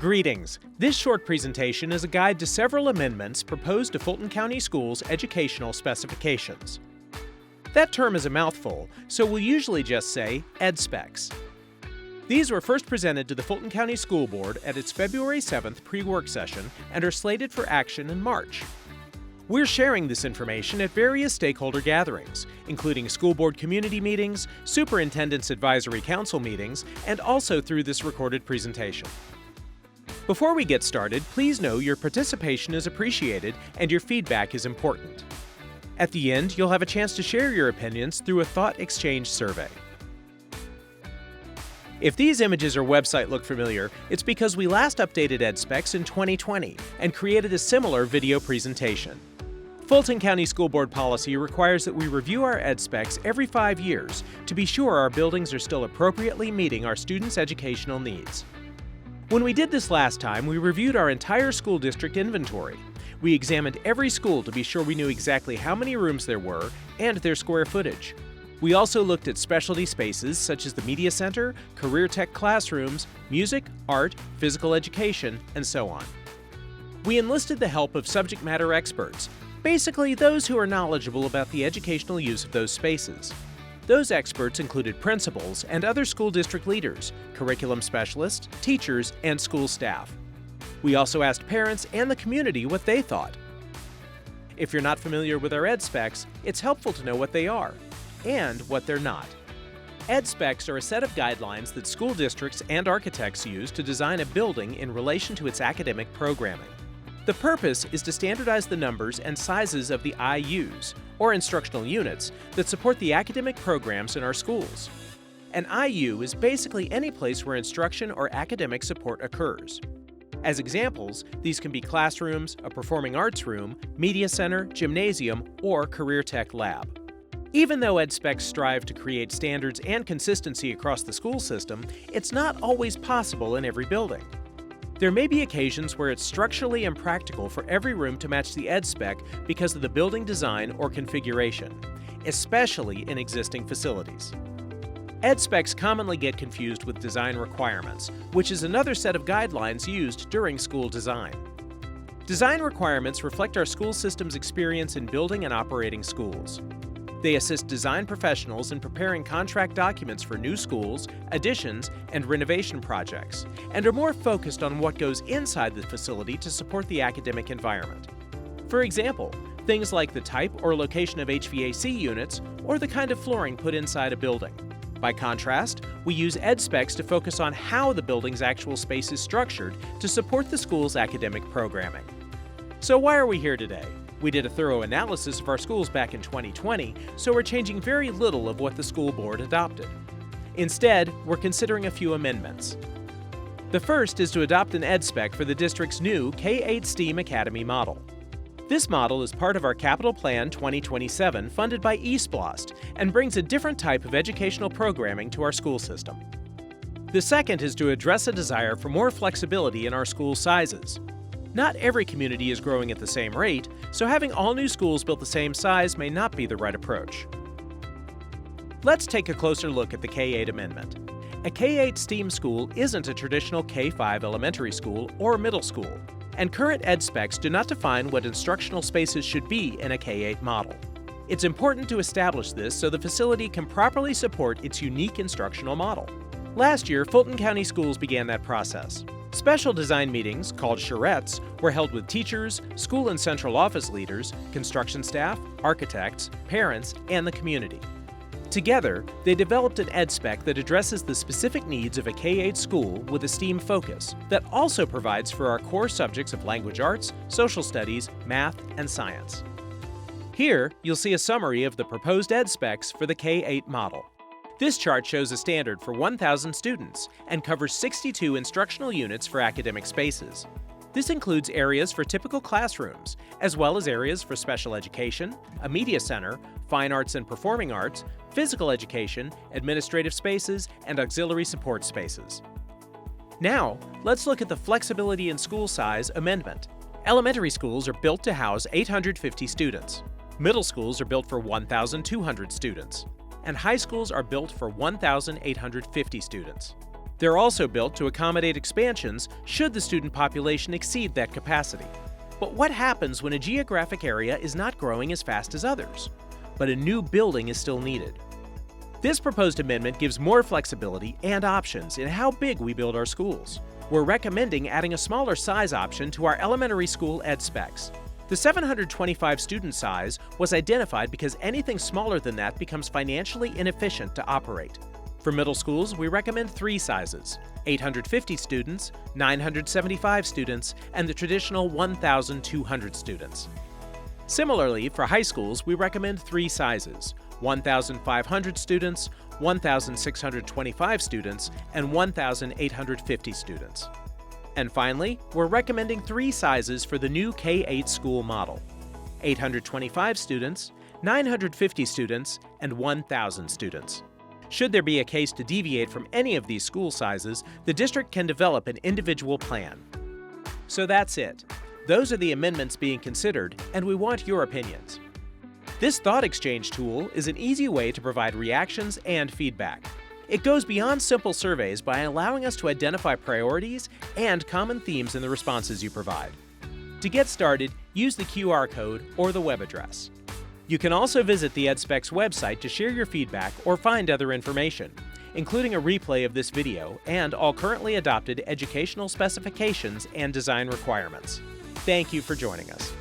Greetings! This short presentation is a guide to several amendments proposed to Fulton County Schools' educational specifications. That term is a mouthful, so we'll usually just say EdSpecs. These were first presented to the Fulton County School Board at its February 7th pre-work session and are slated for action in March. We're sharing this information at various stakeholder gatherings, including school board community meetings, superintendent's advisory council meetings, and also through this recorded presentation. Before we get started, please know your participation is appreciated and your feedback is important. At the end, you'll have a chance to share your opinions through a thought exchange survey. If these images or website look familiar, it's because we last updated EdSpecs in 2020 and created a similar video presentation. Fulton County School Board policy requires that we review our EdSpecs every 5 years to be sure our buildings are still appropriately meeting our students' educational needs. When we did this last time, we reviewed our entire school district inventory. We examined every school to be sure we knew exactly how many rooms there were and their square footage. We also looked at specialty spaces such as the media center, career tech classrooms, music, art, physical education, and so on. We enlisted the help of subject matter experts, basically those who are knowledgeable about the educational use of those spaces. Those experts included principals and other school district leaders, curriculum specialists, teachers, and school staff. We also asked parents and the community what they thought. If you're not familiar with our EdSpecs, it's helpful to know what they are and what they're not. EdSpecs are a set of guidelines that school districts and architects use to design a building in relation to its academic programming. The purpose is to standardize the numbers and sizes of the IUs, or instructional units, that support the academic programs in our schools. An IU is basically any place where instruction or academic support occurs. As examples, these can be classrooms, a performing arts room, media center, gymnasium, or career tech lab. Even though EdSpecs strive to create standards and consistency across the school system, it's not always possible in every building. There may be occasions where it's structurally impractical for every room to match the EdSpec because of the building design or configuration, especially in existing facilities. EdSpecs commonly get confused with design requirements, which is another set of guidelines used during school design. Design requirements reflect our school system's experience in building and operating schools. They assist design professionals in preparing contract documents for new schools, additions, and renovation projects, and are more focused on what goes inside the facility to support the academic environment. For example, things like the type or location of HVAC units or the kind of flooring put inside a building. By contrast, we use EdSpecs to focus on how the building's actual space is structured to support the school's academic programming. So why are we here today? We did a thorough analysis of our schools back in 2020, so we're changing very little of what the school board adopted. Instead, we're considering a few amendments. The first is to adopt an EdSpec for the district's new K-8 STEAM Academy model. This model is part of our Capital Plan 2027 funded by eSplost and brings a different type of educational programming to our school system. The second is to address a desire for more flexibility in our school sizes. Not every community is growing at the same rate, so having all new schools built the same size may not be the right approach. Let's take a closer look at the K-8 amendment. A K-8 STEAM school isn't a traditional K-5 elementary school or middle school, and current EdSpecs do not define what instructional spaces should be in a K-8 model. It's important to establish this so the facility can properly support its unique instructional model. Last year, Fulton County Schools began that process. Special design meetings, called charrettes, were held with teachers, school and central office leaders, construction staff, architects, parents, and the community. Together, they developed an EdSpec that addresses the specific needs of a K-8 school with a STEAM focus that also provides for our core subjects of language arts, social studies, math, and science. Here, you'll see a summary of the proposed EdSpecs for the K-8 model. This chart shows a standard for 1,000 students and covers 62 instructional units for academic spaces. This includes areas for typical classrooms, as well as areas for special education, a media center, fine arts and performing arts, physical education, administrative spaces, and auxiliary support spaces. Now, let's look at the flexibility in school size amendment. Elementary schools are built to house 850 students. Middle schools are built for 1,200 students. And high schools are built for 1,850 students. They're also built to accommodate expansions should the student population exceed that capacity. But what happens when a geographic area is not growing as fast as others, but a new building is still needed? This proposed amendment gives more flexibility and options in how big we build our schools. We're recommending adding a smaller size option to our elementary school ed specs. The 725 student size was identified because anything smaller than that becomes financially inefficient to operate. For middle schools, we recommend 3 sizes: 850 students, 975 students, and the traditional 1,200 students. Similarly, for high schools, we recommend 3 sizes: 1,500 students, 1,625 students, and 1,850 students. And finally, we're recommending 3 sizes for the new K-8 school model: 825 students, 950 students, and 1,000 students. Should there be a case to deviate from any of these school sizes, the district can develop an individual plan. So that's it. Those are the amendments being considered, and we want your opinions. This thought exchange tool is an easy way to provide reactions and feedback. It goes beyond simple surveys by allowing us to identify priorities and common themes in the responses you provide. To get started, use the QR code or the web address. You can also visit the EdSpecs website to share your feedback or find other information, including a replay of this video and all currently adopted educational specifications and design requirements. Thank you for joining us.